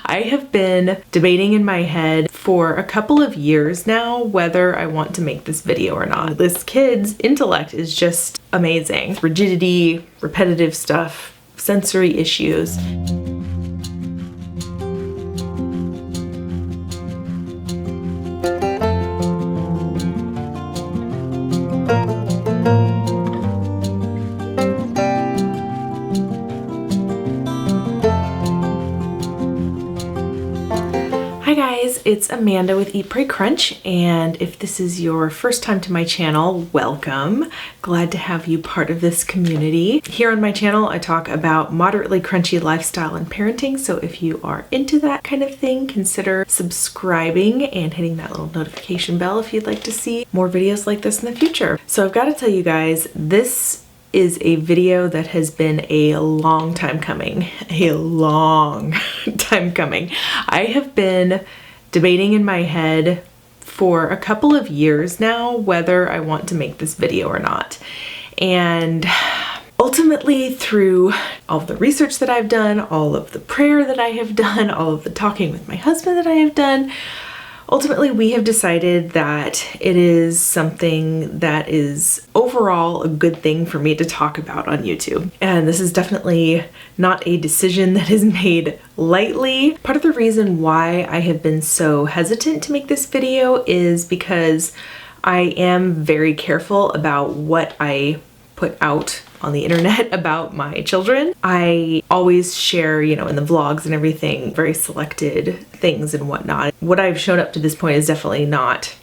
I have been debating in my head for a couple of years now whether I want to make this video or not. This kid's intellect is just amazing. Rigidity, repetitive stuff, sensory issues. Hi guys, it's Amanda with Eat, Pray, Crunch, and if this is your first time to my channel, welcome. Glad to have you part of this community. Here on my channel, I talk about moderately crunchy lifestyle and parenting, so if you are into that kind of thing, consider subscribing and hitting that little notification bell if you'd like to see more videos like this in the future. So I've got to tell you guys, this is a video that has been a long time coming. A long time coming. I have been debating in my head for a couple of years now whether I want to make this video or not. And ultimately, through all of the research that I've done, all of the prayer that I have done, all of the talking with my husband that I have done, ultimately, we have decided that it is something that is overall a good thing for me to talk about on YouTube. And this is definitely not a decision that is made lightly. Part of the reason why I have been so hesitant to make this video is because I am very careful about what I put out on the internet about my children. I always share, in the vlogs and everything, very selected things and whatnot. What I've shown up to this point is definitely not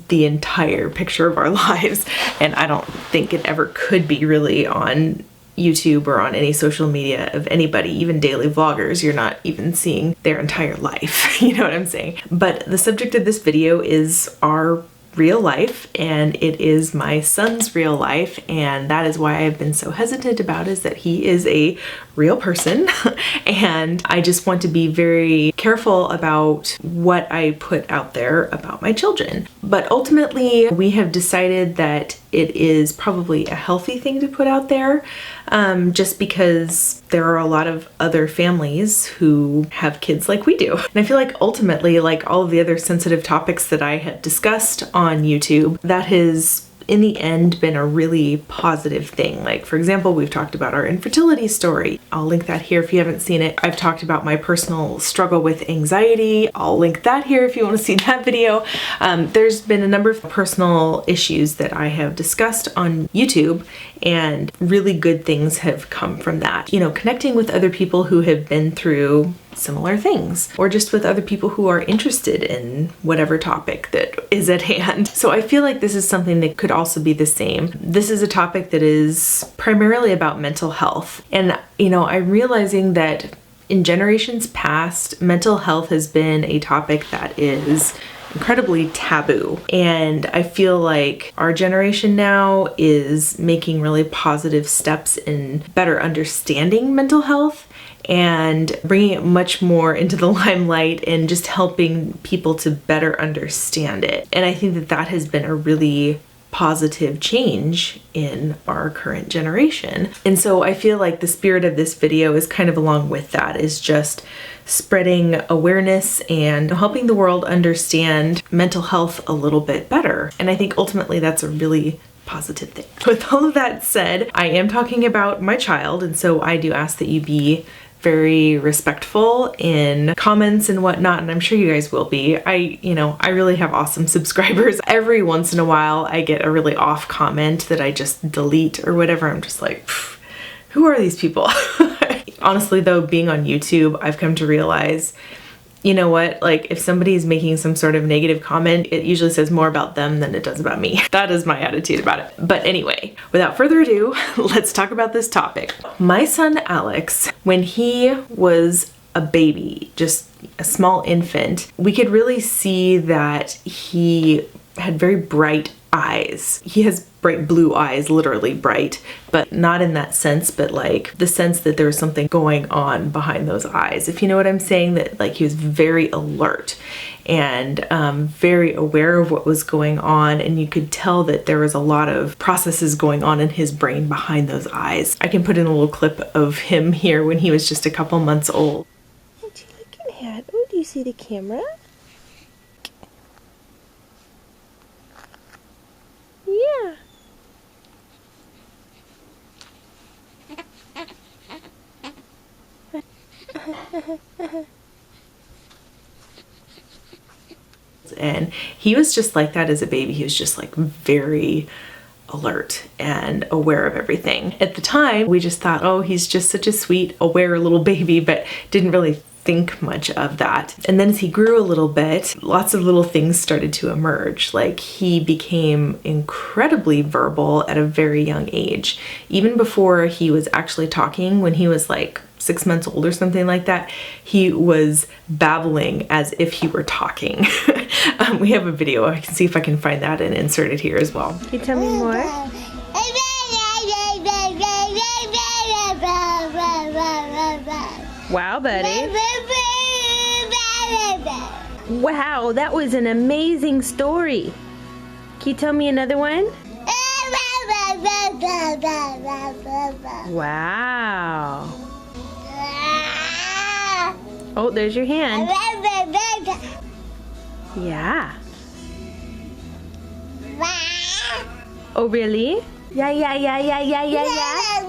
the entire picture of our lives, and I don't think it ever could be really on YouTube or on any social media of anybody, even daily vloggers. You're not even seeing their entire life. You know what I'm saying? But the subject of this video is our real life, and it is my son's real life, and that is why I've been so hesitant about it, is that he is a real person and I just want to be very careful about what I put out there about my children. But ultimately, we have decided that it is probably a healthy thing to put out there, just because there are a lot of other families who have kids like we do. And I feel like ultimately, like all of the other sensitive topics that I have discussed on YouTube, that has in the end been a really positive thing. Like, for example, we've talked about our infertility story. I'll link that here if you haven't seen it. I've talked about my personal struggle with anxiety. I'll link that here if you want to see that video. There's been a number of personal issues that I have discussed on YouTube, and really good things have come from that. Connecting with other people who have been through similar things, or just with other people who are interested in whatever topic that is at hand. So I feel like this is something that could also be the same. This is a topic that is primarily about mental health. And, I'm realizing that in generations past, mental health has been a topic that is incredibly taboo. And I feel like our generation now is making really positive steps in better understanding mental health and bringing it much more into the limelight and just helping people to better understand it. And I think that that has been a really positive change in our current generation. And so I feel like the spirit of this video is kind of along with that, is just spreading awareness and helping the world understand mental health a little bit better. And I think ultimately that's a really positive thing. With all of that said, I am talking about my child, and so I do ask that you be very respectful in comments and whatnot, and I'm sure you guys will be. I really have awesome subscribers. Every once in a while I get a really off comment that I just delete or whatever. I'm just like, who are these people? Honestly though, being on YouTube, I've come to realize, like if somebody's making some sort of negative comment, it usually says more about them than it does about me. That is my attitude about it. But anyway, without further ado, let's talk about this topic. My son Alex, when he was a baby, just a small infant, we could really see that he had very bright eyes. He has bright blue eyes, literally bright, but not in that sense, but like the sense that there was something going on behind those eyes. If you know what I'm saying, that like he was very alert and very aware of what was going on, and you could tell that there was a lot of processes going on in his brain behind those eyes. I can put in a little clip of him here when he was just a couple months old. Would you look looking at? Oh, do you see the camera? Yeah. And he was just like that as a baby. He was just like very alert and aware of everything. At the time, we just thought, oh, he's just such a sweet, aware little baby, but didn't really think much of that. And then as he grew a little bit, lots of little things started to emerge. Like he became incredibly verbal at a very young age. Even before he was actually talking, when he was like 6 months old or something like that, he was babbling as if he were talking. We have a video. I can see if I can find that and insert it here as well. Can you tell me more? Wow, buddy. Wow, that was an amazing story. Can you tell me another one? Wow. Oh, there's your hand. Yeah. Oh, really? Yeah, yeah, yeah, yeah, yeah, yeah, yeah.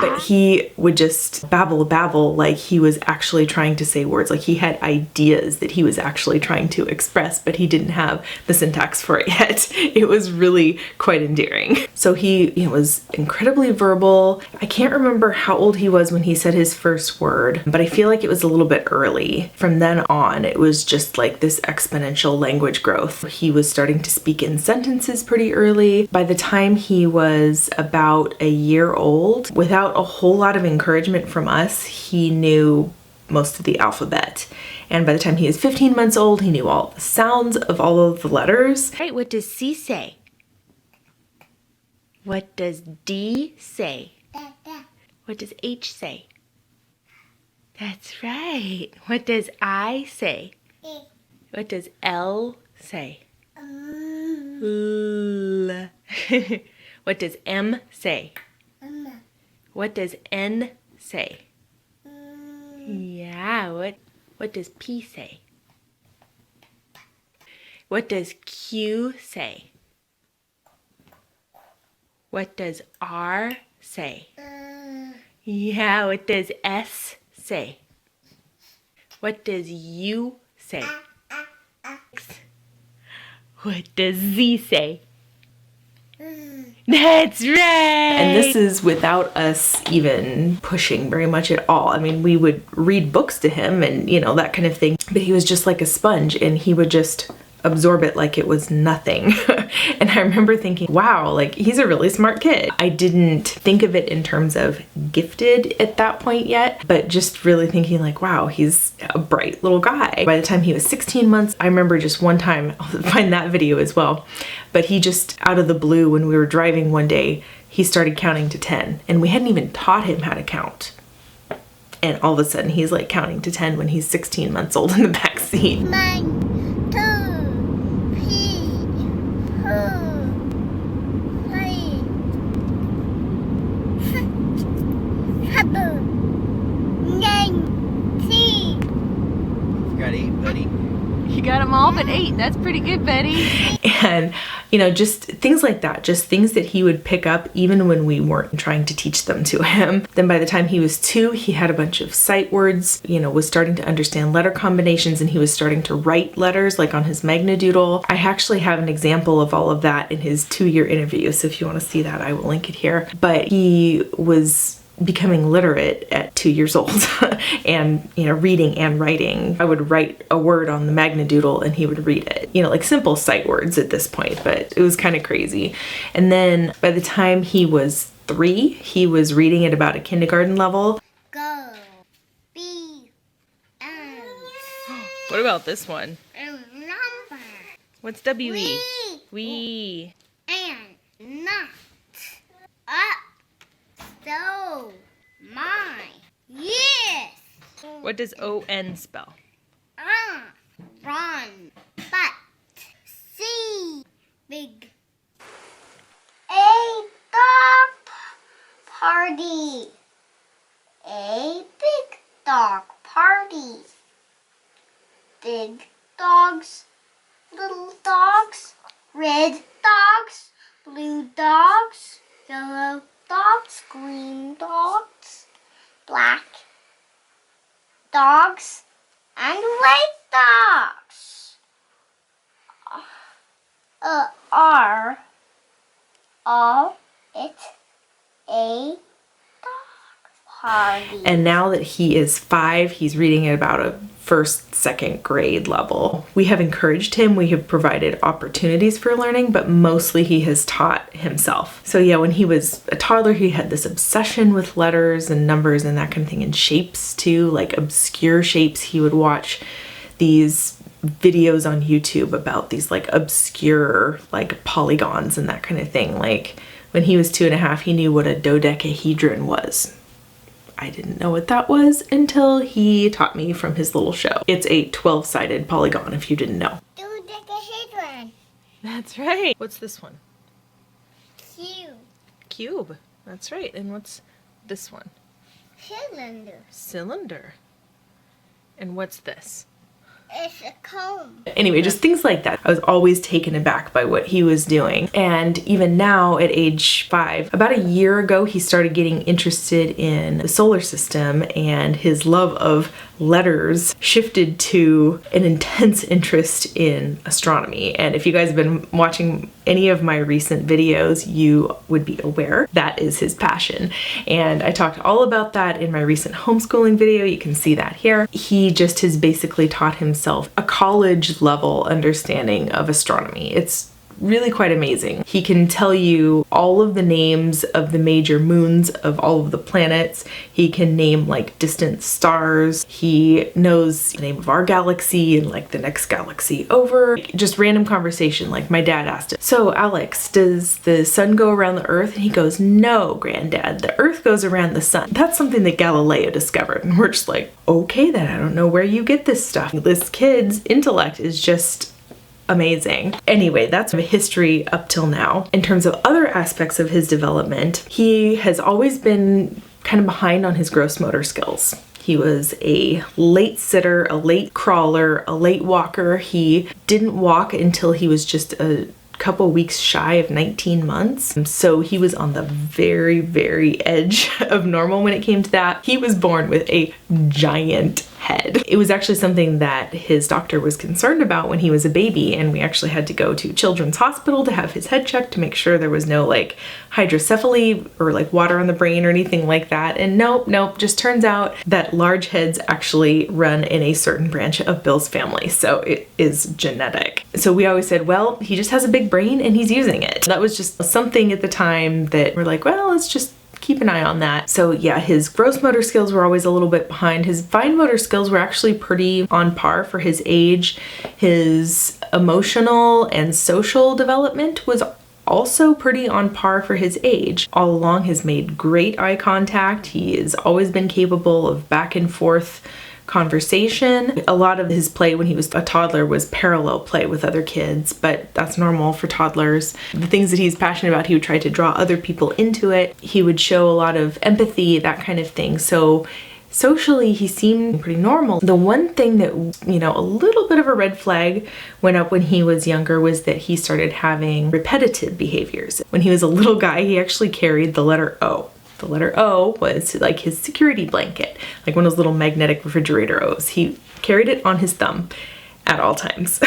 But he would just babble like he was actually trying to say words. Like he had ideas that he was actually trying to express, but he didn't have the syntax for it yet. It was really quite endearing. So he, was incredibly verbal. I can't remember how old he was when he said his first word, but I feel like it was a little bit early. From then on, it was just like this exponential language growth. He was starting to speak in sentences pretty early. By the time he was about a year old, without a whole lot of encouragement from us, he knew most of the alphabet. And by the time he was 15 months old, he knew all the sounds of all of the letters. Right, what does C say? What does D say? What does H say? That's right. What does I say? What does L say? L. What does M say? What does N say? Yeah, what does P say? What does Q say? What does R say? Yeah, what does S say? What does U say? What does Z say? That's right! And this is without us even pushing very much at all. I mean, we would read books to him and, that kind of thing, but he was just like a sponge and he would just absorb it like it was nothing. And I remember thinking, wow, like he's a really smart kid. I didn't think of it in terms of gifted at that point yet, but just really thinking like, wow, he's a bright little guy. By the time he was 16 months, I remember just one time, I'll find that video as well, but he just out of the blue when we were driving one day, he started counting to 10 and we hadn't even taught him how to count. And all of a sudden he's like counting to 10 when he's 16 months old in the back seat. 1, 2, 3, 4, 5, 6, 7, 8, 10. You got 8, buddy. You got them all but 8. That's pretty good, Betty. And, just things like that, just things that he would pick up even when we weren't trying to teach them to him. Then by the time he was 2, he had a bunch of sight words, was starting to understand letter combinations and he was starting to write letters like on his Magnadoodle. I actually have an example of all of that in his 2-year interview. So if you want to see that, I will link it here. But he was becoming literate at 2 years old and reading and writing. I would write a word on the Magnadoodle and he would read it, like simple sight words at this point, but it was kind of crazy. And then by the time he was 3, he was reading at about a kindergarten level. Go, be, and What about this one? number. What's W-E? We. And not up. So, my, yes. What does O-N spell? Run, but, see, Big. A dog party. A big dog party. Big dogs, little dogs, red dogs, blue dogs, yellow dogs, green dogs, black dogs, and white dogs are all it a dog party. And now that he is 5, he's reading at about a first, second grade level. We have encouraged him, we have provided opportunities for learning, but mostly he has taught himself. So yeah, when he was a toddler, he had this obsession with letters and numbers and that kind of thing, and shapes too, like obscure shapes. He would watch these videos on YouTube about these like obscure like polygons and that kind of thing. Like when he was 2.5, he knew what a dodecahedron was. I didn't know what that was until he taught me from his little show. It's a 12-sided polygon, if you didn't know. Dodecahedron. That's right. What's this one? Cube. Cube. That's right. And what's this one? Cylinder. Cylinder. And what's this? It's a cone. Anyway, just things like that. I was always taken aback by what he was doing. And even now at age 5, about a year ago, he started getting interested in the solar system, and his love of letters shifted to an intense interest in astronomy. And if you guys have been watching any of my recent videos, you would be aware that is his passion. And I talked all about that in my recent homeschooling video. You can see that here. He just has basically taught himself a college level understanding of astronomy. It's really quite amazing. He can tell you all of the names of the major moons of all of the planets. He can name like distant stars. He knows the name of our galaxy and like the next galaxy over. Just random conversation, like my dad asked it. So Alex, does the sun go around the earth? And he goes, no, granddad, the earth goes around the sun. That's something that Galileo discovered. And we're just like, okay then, I don't know where you get this stuff. This kid's intellect is just amazing. Anyway, that's a history up till now. In terms of other aspects of his development, he has always been kind of behind on his gross motor skills. He was a late sitter, a late crawler, a late walker. He didn't walk until he was just a couple weeks shy of 19 months. So he was on the very, very edge of normal when it came to that. He was born with a giant head. It was actually something that his doctor was concerned about when he was a baby, and we actually had to go to Children's Hospital to have his head checked to make sure there was no like hydrocephaly or like water on the brain or anything like that. And nope, just turns out that large heads actually run in a certain branch of Bill's family. So it is genetic. So we always said, well, he just has a big brain and he's using it. That was just something at the time that we're like, well, let's just keep an eye on that. So yeah, his gross motor skills were always a little bit behind. His fine motor skills were actually pretty on par for his age. His emotional and social development was also pretty on par for his age. All along has made great eye contact. He has always been capable of back and forth conversation. A lot of his play when he was a toddler was parallel play with other kids, but that's normal for toddlers. The things that he's passionate about, he would try to draw other people into it. He would show a lot of empathy, that kind of thing. So socially, he seemed pretty normal. The one thing that, a little bit of a red flag went up when he was younger was that he started having repetitive behaviors. When he was a little guy, he actually carried the letter O. The letter O was like his security blanket, like one of those little magnetic refrigerator O's. He carried it on his thumb at all times.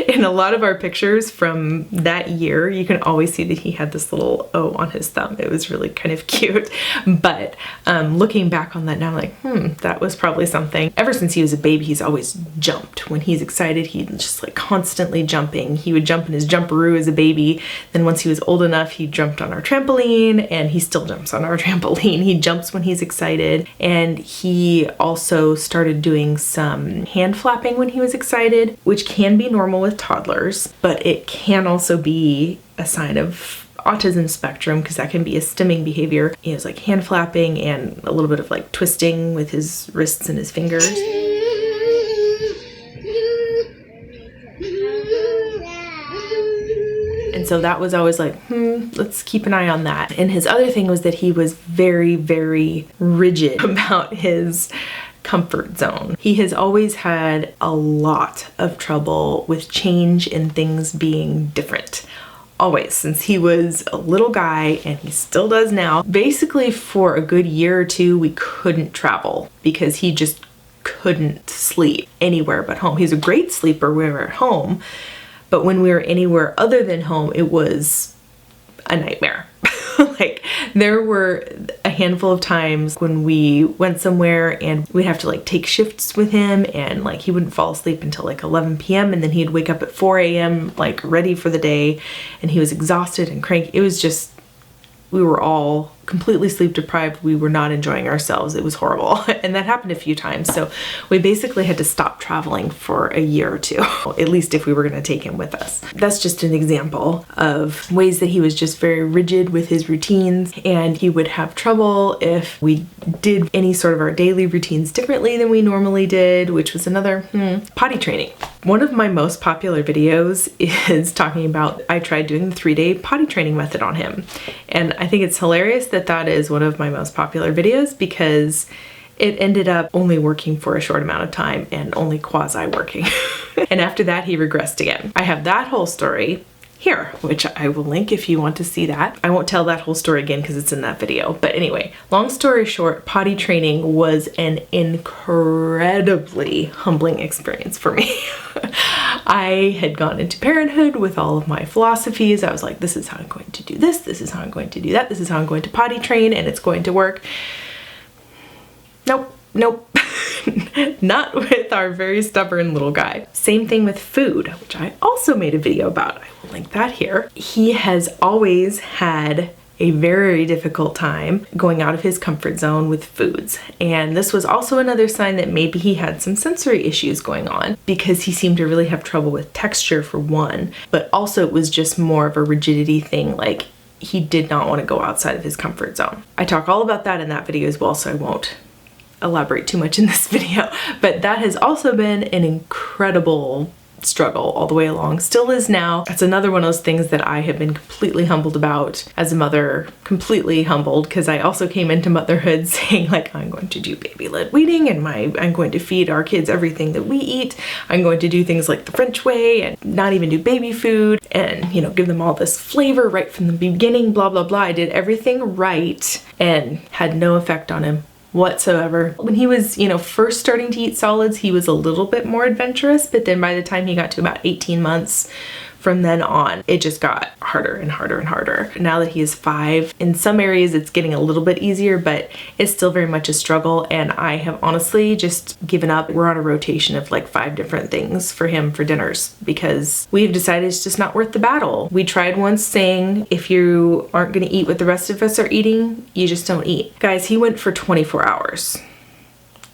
In a lot of our pictures from that year, you can always see that he had this little O on his thumb. It was really kind of cute. But looking back on that now, I'm like, that was probably something. Ever since he was a baby, he's always jumped. When he's excited, he's just like constantly jumping. He would jump in his jumperoo as a baby. Then once he was old enough, he jumped on our trampoline, and he still jumps on our trampoline. He jumps when he's excited. And he also started doing some hand flapping when he was excited, which can be normal with toddlers, but it can also be a sign of autism spectrum, because that can be a stimming behavior. He has like hand flapping and a little bit of like twisting with his wrists and his fingers. And so that was always like, let's keep an eye on that. And his other thing was that he was very, very rigid about his comfort zone. He has always had a lot of trouble with change and things being different. Always, since he was a little guy, and he still does now. Basically for a good year or two, we couldn't travel because he just couldn't sleep anywhere but home. He's a great sleeper when we were at home, but when we were anywhere other than home, it was a nightmare. Like, there were a handful of times when we went somewhere and we'd have to like take shifts with him, and like he wouldn't fall asleep until like 11 p.m. and then he'd wake up at 4 a.m. like ready for the day, and he was exhausted and cranky. It was just, we were all completely sleep deprived. We were not enjoying ourselves. It was horrible. And that happened a few times. So we basically had to stop traveling for a year or two, at least if we were going to take him with us. That's just an example of ways that he was just very rigid with his routines, and he would have trouble if we did any sort of our daily routines differently than we normally did, which was another potty training. One of my most popular videos is talking about, I tried doing the 3-day potty training method on him. And I think it's hilarious that that is one of my most popular videos, because it ended up only working for a short amount of time and only quasi working. And after that, he regressed again. I have that whole story here, which I will link if you want to see that. I won't tell that whole story again because it's in that video. But anyway, long story short, potty training was an incredibly humbling experience for me. I had gone into parenthood with all of my philosophies. I was like, this is how I'm going to do this. This is how I'm going to do that. This is how I'm going to potty train, and it's going to work. Nope, nope. Not with our very stubborn little guy. Same thing with food, which I also made a video about. I will link that here. He has always had a very difficult time going out of his comfort zone with foods. And this was also another sign that maybe he had some sensory issues going on, because he seemed to really have trouble with texture for one, but also it was just more of a rigidity thing. Like, he did not want to go outside of his comfort zone. I talk all about that in that video as well, so I won't elaborate too much in this video, but that has also been an incredible struggle all the way along, still is now. That's another one of those things that I have been completely humbled about as a mother, completely humbled, because I also came into motherhood saying like, I'm going to do baby-led weaning, and I'm going to feed our kids everything that we eat. I'm going to do things like the French way and not even do baby food, and, you know, give them all this flavor right from the beginning, blah, blah, blah. I did everything right and had no effect on him whatsoever. When he was, you know, first starting to eat solids, he was a little bit more adventurous, but then by the time he got to about 18 months, from then on, it just got harder and harder and harder. Now that he is 5, in some areas it's getting a little bit easier, but it's still very much a struggle, and I have honestly just given up. We're on a rotation of like 5 different things for him for dinners, because we've decided it's just not worth the battle. We tried once saying, if you aren't gonna eat what the rest of us are eating, you just don't eat. Guys, he went for 24 hours.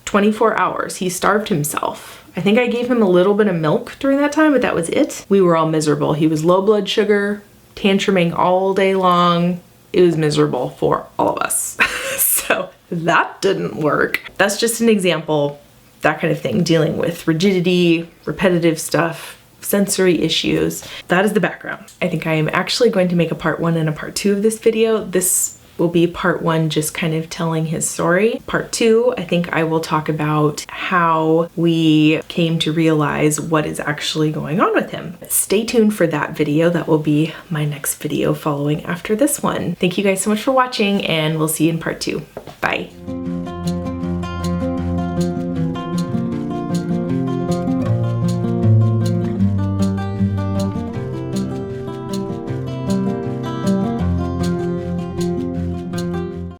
24 hours. He starved himself. I think I gave him a little bit of milk during that time, but that was it. We were all miserable. He was low blood sugar, tantruming all day long. It was miserable for all of us. So that didn't work. That's just an example, that kind of thing, dealing with rigidity, repetitive stuff, sensory issues. That is the background. I think I am actually going to make a part 1 and a part 2 of this video. This will be part 1, just kind of telling his story. Part 2, I think I will talk about how we came to realize what is actually going on with him. Stay tuned for that video. That will be my next video following after this one. Thank you guys so much for watching, and we'll see you in part 2. Bye.